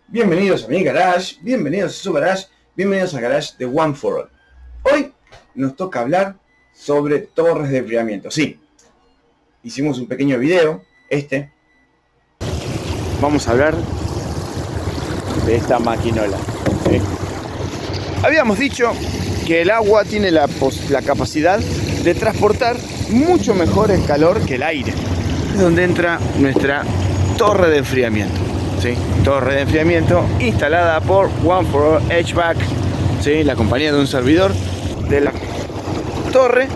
Bienvenidos a mi garage, bienvenidos a su garage, bienvenidos al garage de One for All. Hoy nos toca hablar sobre torres de enfriamiento. Sí, hicimos un pequeño video, Vamos a hablar de esta maquinola. ¿Sí? Habíamos dicho que el agua tiene la capacidad de transportar mucho mejor el calor que el aire. Es donde entra nuestra torre de enfriamiento. ¿Sí? Torre de enfriamiento instalada por One for All HVAC, ¿sí? La compañía de un servidor de la torre,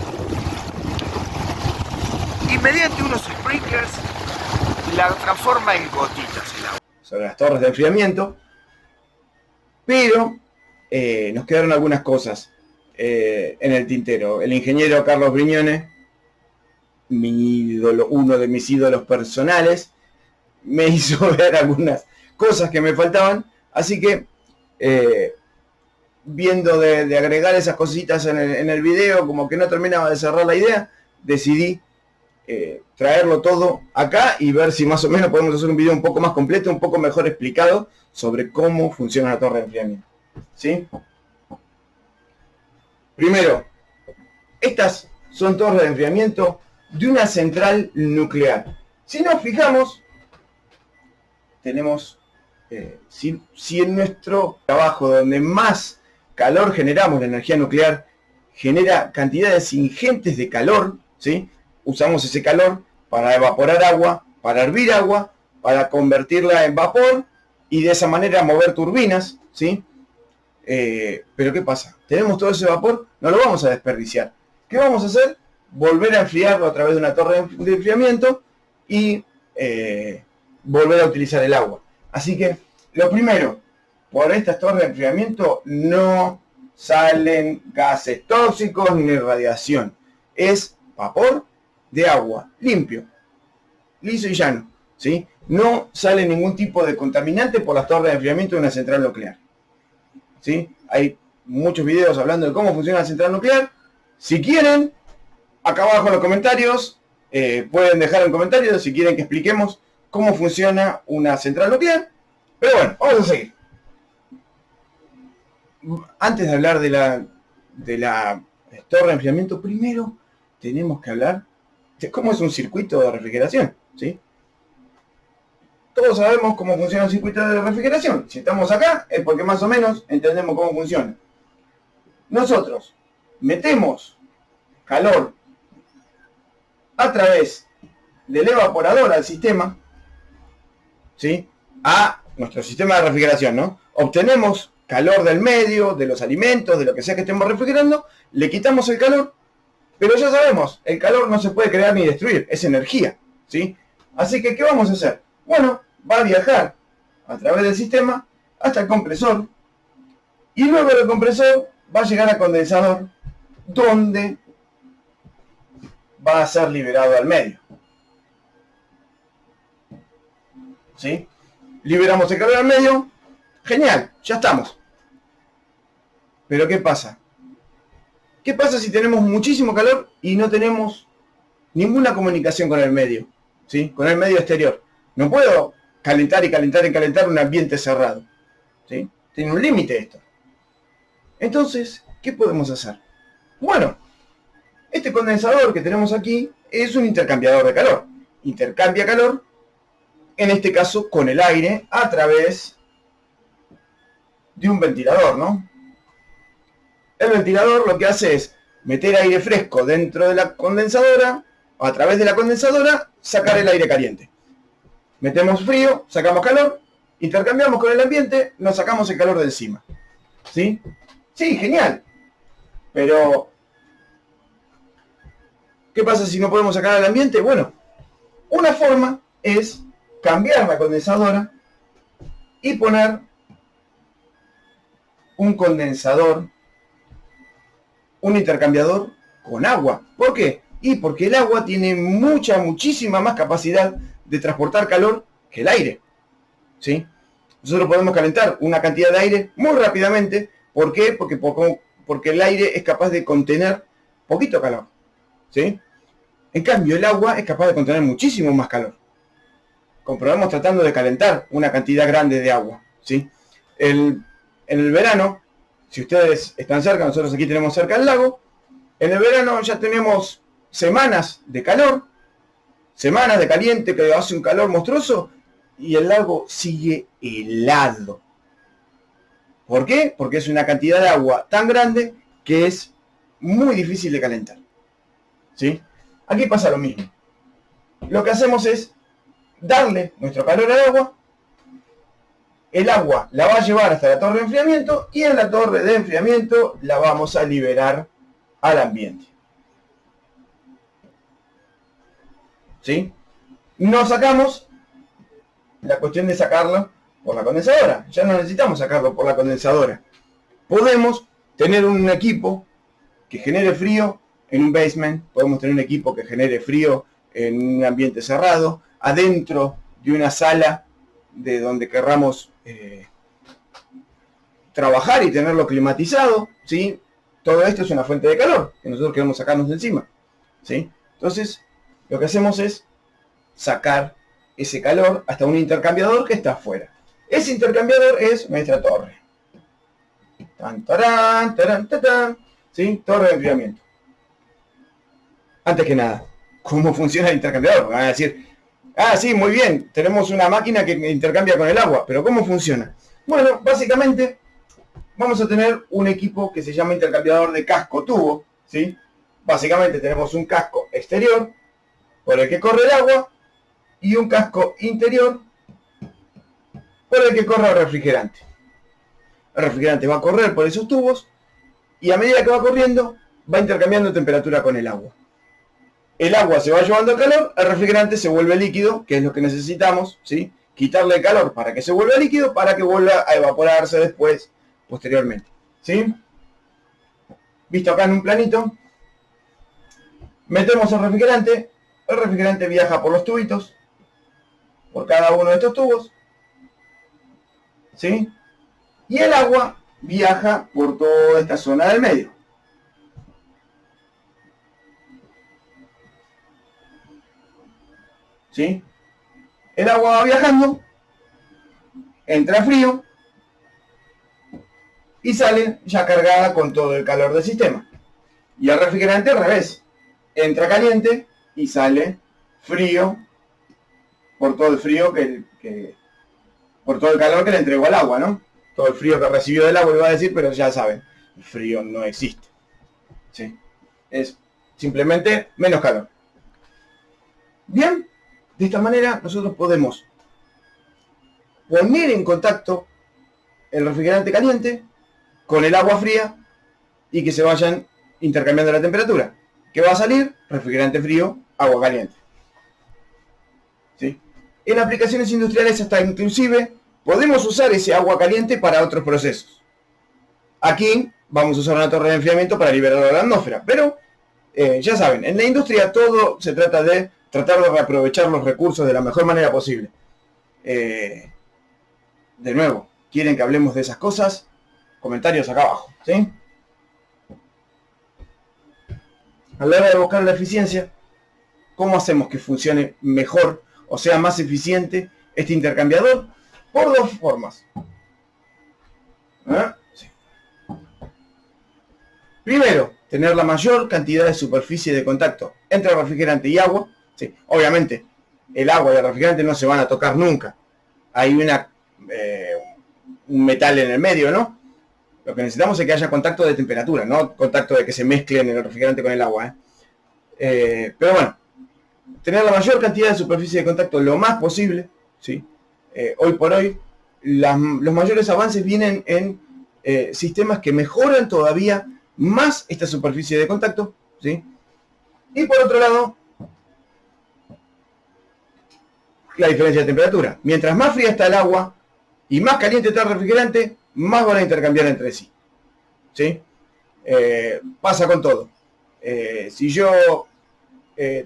y mediante unos sprinklers la transforma en gotitas el agua. Sobre las torres de enfriamiento, pero nos quedaron algunas cosas en el tintero. El ingeniero Carlos Brignone, mi ídolo, uno de mis ídolos personales, me hizo ver algunas cosas que me faltaban, así que viendo de agregar esas cositas en el video, como que no terminaba de cerrar la idea, decidí traerlo todo acá y ver si más o menos podemos hacer un video un poco más completo, un poco mejor explicado sobre cómo funciona la torre de enfriamiento. ¿Sí? Primero, estas son torres de enfriamiento de una central nuclear. Si nos fijamos, tenemos, si en nuestro trabajo donde más calor generamos, la energía nuclear genera cantidades ingentes de calor, ¿sí? Usamos ese calor para evaporar agua, para hervir agua, para convertirla en vapor y de esa manera mover turbinas, ¿sí? Pero ¿qué pasa? Tenemos todo ese vapor, no lo vamos a desperdiciar. ¿Qué vamos a hacer? Volver a enfriarlo a través de una torre de enfriamiento y volver a utilizar el agua. Así que, lo primero, por estas torres de enfriamiento no salen gases tóxicos ni radiación. Es vapor de agua, limpio, liso y llano, ¿sí? No sale ningún tipo de contaminante por las torres de enfriamiento de una central nuclear, ¿sí? Hay muchos videos hablando de cómo funciona la central nuclear. Si quieren, acá abajo en los comentarios, pueden dejar un comentario si quieren que expliquemos cómo funciona una central nuclear. Pero bueno, vamos a seguir. Antes de hablar de la torre de enfriamiento, primero tenemos que hablar de cómo es un circuito de refrigeración, ¿sí? Todos sabemos cómo funciona un circuito de refrigeración. Si estamos acá es porque más o menos entendemos cómo funciona. Nosotros metemos calor a través del evaporador al sistema, ¿sí? A nuestro sistema de refrigeración, ¿no? Obtenemos calor del medio, de los alimentos, de lo que sea que estemos refrigerando, le quitamos el calor, pero ya sabemos, el calor no se puede crear ni destruir, es energía, ¿sí? Así que, ¿qué vamos a hacer? Bueno, va a viajar a través del sistema hasta el compresor, y luego del compresor va a llegar al condensador, donde va a ser liberado al medio, ¿sí? Liberamos el calor al medio, genial, ya estamos. Pero ¿qué pasa? ¿Qué pasa si tenemos muchísimo calor y no tenemos ninguna comunicación con el medio, ¿sí? Con el medio exterior. No puedo calentar y calentar y calentar un ambiente cerrado, ¿sí? Tiene un límite esto. Entonces, ¿qué podemos hacer? Bueno, este condensador que tenemos aquí es un intercambiador de calor. Intercambia calor, en este caso con el aire, a través de un ventilador, ¿no? El ventilador lo que hace es meter aire fresco dentro de la condensadora, a través de la condensadora, sacar el aire caliente. Metemos frío, sacamos calor, intercambiamos con el ambiente, nos sacamos el calor de encima. ¿Sí? Sí, genial. Pero, ¿qué pasa si no podemos sacar al ambiente? Bueno, una forma es cambiar la condensadora y poner un condensador, un intercambiador con agua. ¿Por qué? Y porque el agua tiene muchísima más capacidad de transportar calor que el aire, ¿sí? Nosotros podemos calentar una cantidad de aire muy rápidamente. ¿Por qué? Porque el aire es capaz de contener poquito calor, ¿sí? En cambio, el agua es capaz de contener muchísimo más calor. Comprobamos tratando de calentar una cantidad grande de agua, ¿sí? En el verano, si ustedes están cerca, nosotros aquí tenemos cerca el lago, en el verano ya tenemos semanas de calor, semanas de caliente que hace un calor monstruoso y el lago sigue helado. ¿Por qué? Porque es una cantidad de agua tan grande que es muy difícil de calentar. ¿Sí? Aquí pasa lo mismo. Lo que hacemos es darle nuestro calor al agua, el agua la va a llevar hasta la torre de enfriamiento y en la torre de enfriamiento la vamos a liberar al ambiente. ¿Sí? No sacamos la cuestión de sacarlo por la condensadora. Ya no necesitamos sacarlo por la condensadora. Podemos tener un equipo que genere frío en un basement, podemos tener un equipo que genere frío en un ambiente cerrado, adentro de una sala de donde querramos trabajar y tenerlo climatizado, ¿sí? Todo esto es una fuente de calor que nosotros queremos sacarnos de encima, ¿sí? Entonces, lo que hacemos es sacar ese calor hasta un intercambiador que está afuera. Ese intercambiador es nuestra torre. Tan, tarán, tarán, tarán, ¿sí? Torre de enfriamiento. Antes que nada, ¿cómo funciona el intercambiador? Van a decir, ah, sí, muy bien, tenemos una máquina que intercambia con el agua, pero ¿cómo funciona? Bueno, básicamente vamos a tener un equipo que se llama intercambiador de casco-tubo, ¿sí? Básicamente tenemos un casco exterior por el que corre el agua y un casco interior por el que corre el refrigerante. El refrigerante va a correr por esos tubos y a medida que va corriendo va intercambiando temperatura con el agua. El agua se va llevando el calor, el refrigerante se vuelve líquido, que es lo que necesitamos, ¿sí? Quitarle el calor para que se vuelva líquido, para que vuelva a evaporarse después, posteriormente, ¿sí? Visto acá en un planito, metemos el refrigerante viaja por los tubitos, por cada uno de estos tubos, ¿sí? Y el agua viaja por toda esta zona del medio. ¿Sí? El agua va viajando, entra frío y sale ya cargada con todo el calor del sistema. Y el refrigerante al revés, entra caliente y sale frío por todo el frío por todo el calor que le entregó al agua, ¿no? Todo el frío que recibió del agua, iba a decir, pero ya saben, el frío no existe. ¿Sí? Es simplemente menos calor. Bien, de esta manera nosotros podemos poner en contacto el refrigerante caliente con el agua fría y que se vayan intercambiando la temperatura. ¿Qué va a salir? Refrigerante frío, agua caliente. ¿Sí? En aplicaciones industriales hasta inclusive podemos usar ese agua caliente para otros procesos. Aquí vamos a usar una torre de enfriamiento para liberar la atmósfera, pero ya saben, en la industria todo se trata de tratar de reaprovechar los recursos de la mejor manera posible. De nuevo, ¿quieren que hablemos de esas cosas? Comentarios acá abajo, ¿sí? A la hora de buscar la eficiencia, ¿cómo hacemos que funcione mejor o sea más eficiente este intercambiador? Por dos formas. Sí. Primero, tener la mayor cantidad de superficie de contacto entre el refrigerante y agua. Sí, obviamente, el agua y el refrigerante no se van a tocar nunca. Hay un metal en el medio, ¿no? Lo que necesitamos es que haya contacto de temperatura, no contacto de que se mezclen el refrigerante con el agua. Pero bueno, tener la mayor cantidad de superficie de contacto lo más posible, ¿sí? Hoy por hoy, los mayores avances vienen en sistemas que mejoran todavía más esta superficie de contacto, ¿sí? Y por otro lado, la diferencia de temperatura. Mientras más fría está el agua y más caliente está el refrigerante, más van a intercambiar entre sí, ¿sí? Pasa con todo. Si yo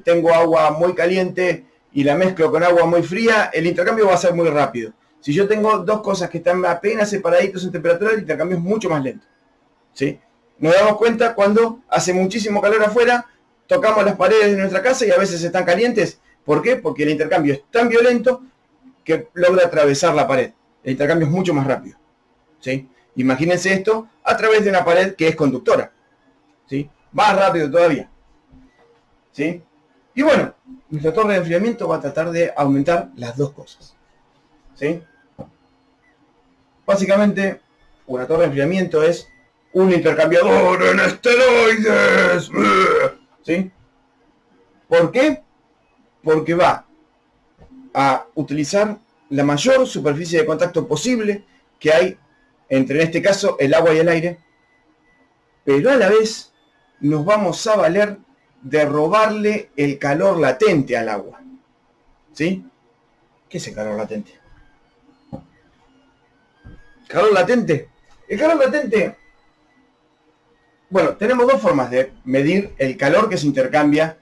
tengo agua muy caliente y la mezclo con agua muy fría, el intercambio va a ser muy rápido. Si yo tengo dos cosas que están apenas separaditos en temperatura, el intercambio es mucho más lento, ¿sí? Nos damos cuenta cuando hace muchísimo calor afuera, tocamos las paredes de nuestra casa y a veces están calientes. ¿Por qué? Porque el intercambio es tan violento que logra atravesar la pared. el intercambio es mucho más rápido, ¿sí? Imagínense esto a través de una pared que es conductora, ¿sí? Más rápido todavía, ¿sí? Y bueno, nuestra torre de enfriamiento va a tratar de aumentar las dos cosas, ¿sí? Básicamente, una torre de enfriamiento es un intercambiador en esteroides, ¿sí? ¿Por qué? Porque va a utilizar la mayor superficie de contacto posible que hay entre, en este caso, el agua y el aire, pero a la vez nos vamos a valer de robarle el calor latente al agua, ¿sí? ¿Qué es el calor latente? ¿Calor latente? El calor latente, bueno, tenemos dos formas de medir el calor que se intercambia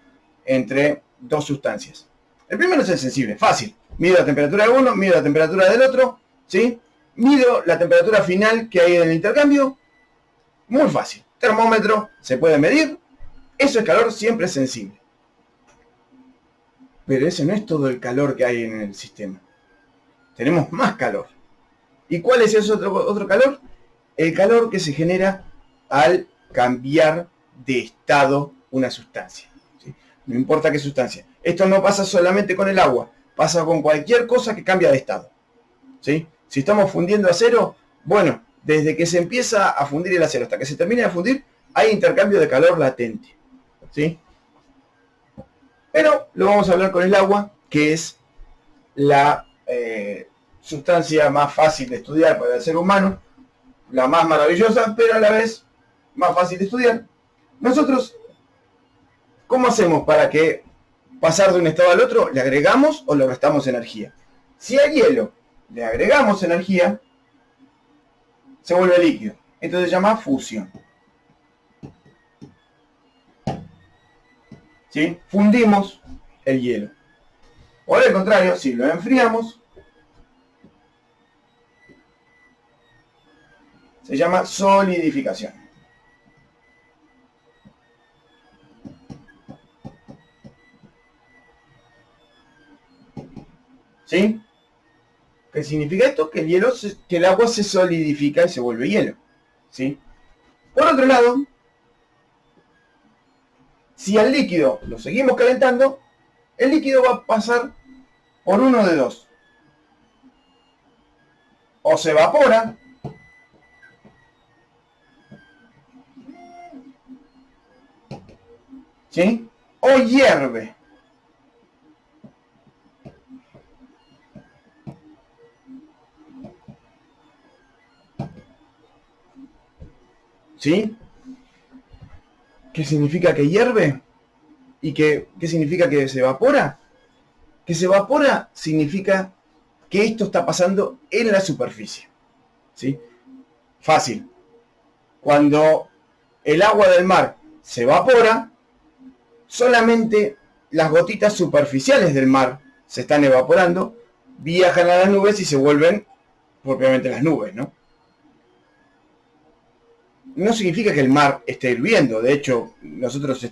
entre dos sustancias. El primero es el sensible, fácil. Mido la temperatura de uno, mido la temperatura del otro, ¿sí? Mido la temperatura final que hay en el intercambio, muy fácil. Termómetro, se puede medir, eso es calor siempre sensible. Pero ese no es todo el calor que hay en el sistema. Tenemos más calor. ¿Y cuál es ese otro calor? El calor que se genera al cambiar de estado una sustancia, ¿sí? No importa qué sustancia. Esto no pasa solamente con el agua, pasa con cualquier cosa que cambia de estado, ¿sí? Si estamos fundiendo acero, bueno, desde que se empieza a fundir el acero hasta que se termina de fundir, hay intercambio de calor latente, ¿sí? Pero lo vamos a hablar con el agua, que es la sustancia más fácil de estudiar para el ser humano, la más maravillosa, pero a la vez más fácil de estudiar. Nosotros, ¿cómo hacemos para que pasar de un estado al otro? ¿Le agregamos o le restamos energía? Si al hielo le agregamos energía, se vuelve líquido. Esto se llama fusión, ¿sí? Fundimos el hielo. O al contrario, si lo enfriamos, se llama solidificación. ¿Sí? ¿Qué significa esto? Que el agua se solidifica y se vuelve hielo, ¿sí? Por otro lado, si al líquido lo seguimos calentando, el líquido va a pasar por uno de dos. O se evapora, ¿sí? O hierve. ¿Sí? ¿Qué significa que hierve? ¿Y qué significa que se evapora? Que se evapora significa que esto está pasando en la superficie, ¿sí? Fácil. Cuando el agua del mar se evapora, solamente las gotitas superficiales del mar se están evaporando, viajan a las nubes y se vuelven propiamente las nubes, ¿no? No significa que el mar esté hirviendo. De hecho, nosotros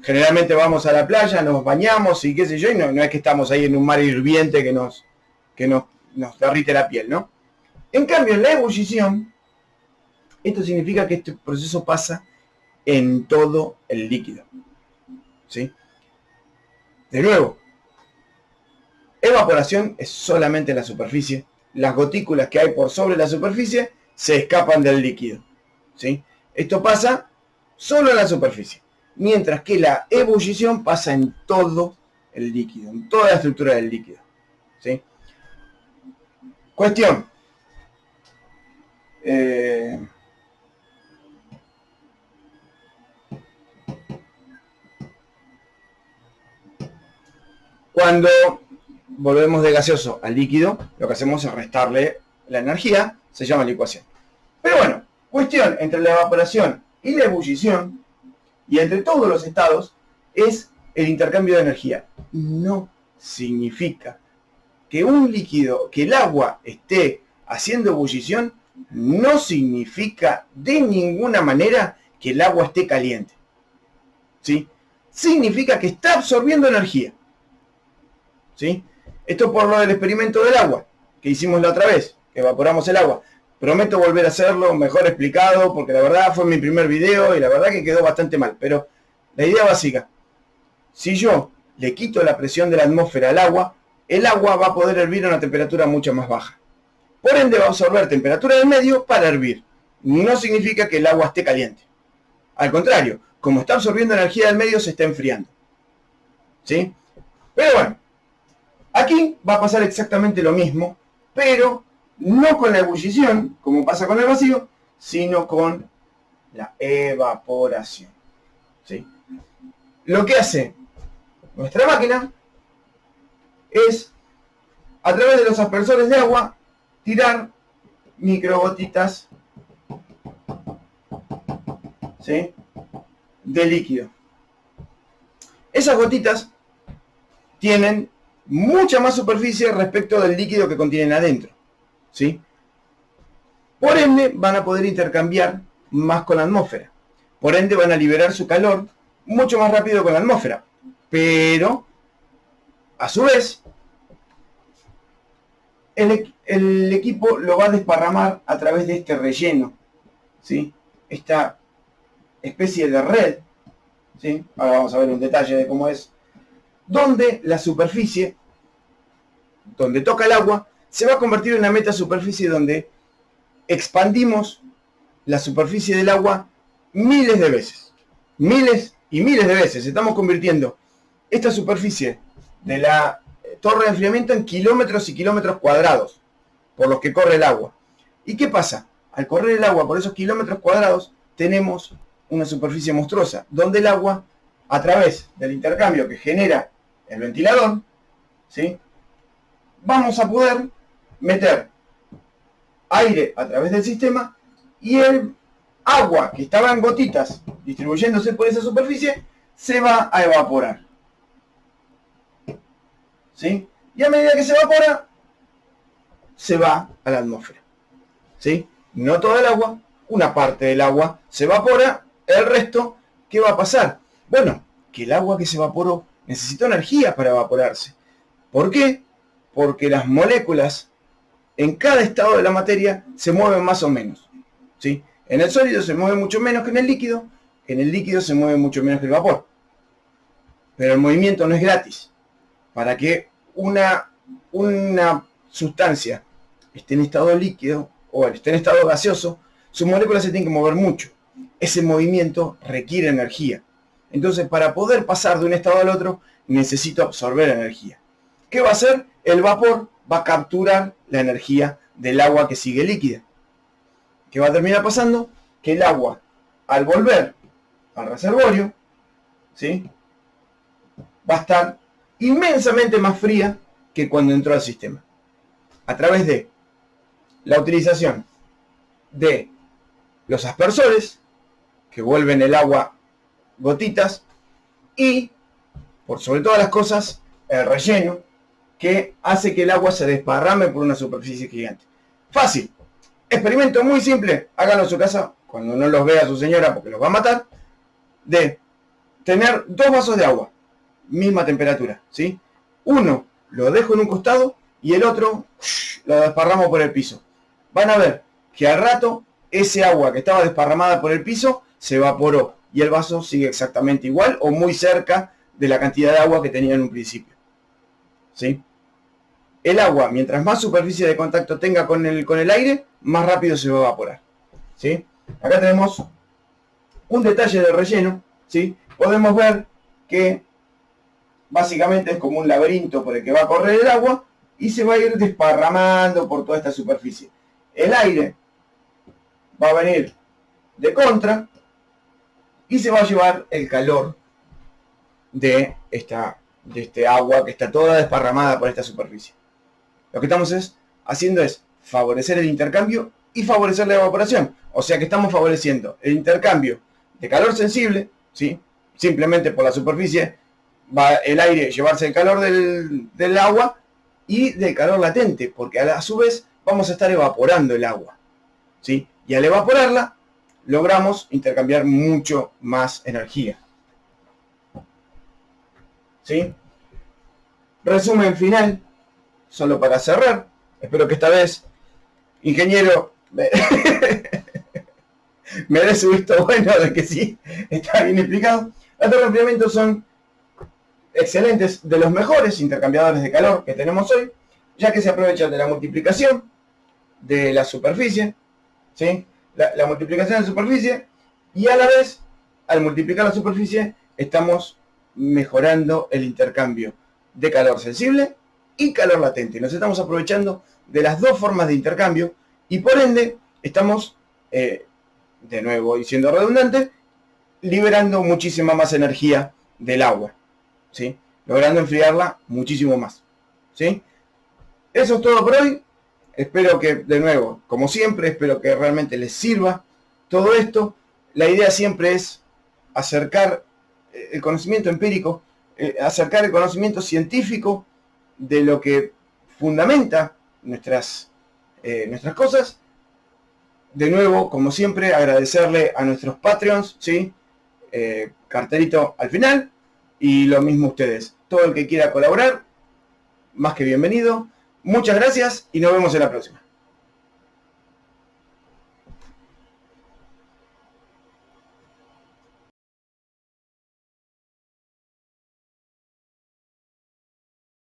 generalmente vamos a la playa, nos bañamos y qué sé yo, y no es que estamos ahí en un mar hirviente que nos derrite la piel, ¿no? En cambio, en la ebullición, esto significa que este proceso pasa en todo el líquido, ¿sí? De nuevo, evaporación es solamente la superficie. Las gotículas que hay por sobre la superficie se escapan del líquido, ¿sí? Esto pasa solo en la superficie, mientras que la ebullición pasa en todo el líquido, en toda la estructura del líquido, ¿sí? Cuestión. Cuando volvemos de gaseoso al líquido, lo que hacemos es restarle la energía, se llama licuación. Pero bueno, cuestión entre la evaporación y la ebullición, y entre todos los estados, es el intercambio de energía. No significa que un líquido, que el agua esté haciendo ebullición, no significa de ninguna manera que el agua esté caliente, ¿sí? Significa que está absorbiendo energía, ¿sí? Esto por lo del experimento del agua que hicimos la otra vez. evaporamos el agua. Prometo volver a hacerlo mejor explicado, porque la verdad fue mi primer video y la verdad que quedó bastante mal. Pero la idea básica, si yo le quito la presión de la atmósfera al agua, el agua va a poder hervir a una temperatura mucho más baja. Por ende va a absorber temperatura del medio para hervir. No significa que el agua esté caliente. Al contrario, como está absorbiendo energía del medio, se está enfriando. ¿Sí? Pero bueno, aquí va a pasar exactamente lo mismo, pero no con la ebullición, como pasa con el vacío, sino con la evaporación. ¿Sí? Lo que hace nuestra máquina es, a través de los aspersores de agua, tirar microgotitas, ¿sí?, de líquido. Esas gotitas tienen mucha más superficie respecto del líquido que contienen adentro, ¿sí? Por ende, van a poder intercambiar más con la atmósfera. Por ende, van a liberar su calor mucho más rápido con la atmósfera. Pero, a su vez, el equipo lo va a desparramar a través de este relleno, ¿sí? Esta especie de red, ¿sí? Ahora vamos a ver un detalle de cómo es, donde la superficie, donde toca el agua, se va a convertir en una metasuperficie donde expandimos la superficie del agua miles de veces. Miles y miles de veces. Estamos convirtiendo esta superficie de la torre de enfriamiento en kilómetros y kilómetros cuadrados por los que corre el agua. ¿Y qué pasa? Al correr el agua por esos kilómetros cuadrados tenemos una superficie monstruosa, donde el agua, a través del intercambio que genera el ventilador, ¿sí?, vamos a poder meter aire a través del sistema y el agua que estaba en gotitas distribuyéndose por esa superficie se va a evaporar. ¿Sí? Y a medida que se evapora, se va a la atmósfera. ¿Sí? No toda el agua, una parte del agua se evapora, el resto, ¿qué va a pasar? Bueno, que el agua que se evaporó necesitó energía para evaporarse. ¿Por qué? Porque las moléculas en cada estado de la materia se mueven más o menos. ¿Sí? En el sólido se mueve mucho menos que en el líquido se mueve mucho menos que el vapor. Pero el movimiento no es gratis. Para que una sustancia esté en estado líquido o esté en estado gaseoso, sus moléculas se tienen que mover mucho. Ese movimiento requiere energía. Entonces, para poder pasar de un estado al otro, necesito absorber energía. ¿Qué va a hacer? El vapor va a capturar la energía del agua que sigue líquida. ¿Qué va a terminar pasando? Que el agua, al volver al reservorio, ¿sí?, va a estar inmensamente más fría que cuando entró al sistema. A través de la utilización de los aspersores, que vuelven el agua gotitas, y, por sobre todas las cosas, el relleno, que hace que el agua se desparrame por una superficie gigante. Fácil. Experimento muy simple. Háganlo en su casa, cuando no los vea su señora porque los va a matar, de tener 2 vasos de agua, misma temperatura, ¿sí? Uno lo dejo en un costado y el otro lo desparramo por el piso. Van a ver que al rato ese agua que estaba desparramada por el piso se evaporó y el vaso sigue exactamente igual o muy cerca de la cantidad de agua que tenía en un principio, ¿sí? El agua, mientras más superficie de contacto tenga con el aire, más rápido se va a evaporar, ¿sí? Acá tenemos un detalle de relleno, ¿sí? Podemos ver que básicamente es como un laberinto por el que va a correr el agua y se va a ir desparramando por toda esta superficie. El aire va a venir de contra y se va a llevar el calor de este agua que está toda desparramada por esta superficie. Lo que estamos haciendo es favorecer el intercambio y favorecer la evaporación. O sea que estamos favoreciendo el intercambio de calor sensible, ¿sí?, simplemente por la superficie va el aire llevarse el calor del agua, y del calor latente, porque a su vez vamos a estar evaporando el agua, ¿sí? Y al evaporarla logramos intercambiar mucho más energía, ¿sí? Resumen final, solo para cerrar. Espero que esta vez ingeniero, me dé su visto bueno de que sí, está bien explicado. Las torres de enfriamiento son excelentes, de los mejores intercambiadores de calor que tenemos hoy, ya que se aprovechan de la multiplicación de la superficie, ¿sí? La multiplicación de la superficie, y a la vez, al multiplicar la superficie, estamos mejorando el intercambio de calor sensible y calor latente. Nos estamos aprovechando de las dos formas de intercambio y por ende estamos, de nuevo y siendo redundante, liberando muchísima más energía del agua, ¿sí? Logrando enfriarla muchísimo más, ¿sí? Eso es todo por hoy. Espero que, de nuevo, como siempre, espero que realmente les sirva todo esto. La idea siempre es acercar el conocimiento empírico, acercar el conocimiento científico de lo que fundamenta nuestras cosas. De nuevo, como siempre, agradecerle a nuestros Patreons, ¿sí? Carterito al final, y lo mismo ustedes. Todo el que quiera colaborar, más que bienvenido. Muchas gracias y nos vemos en la próxima.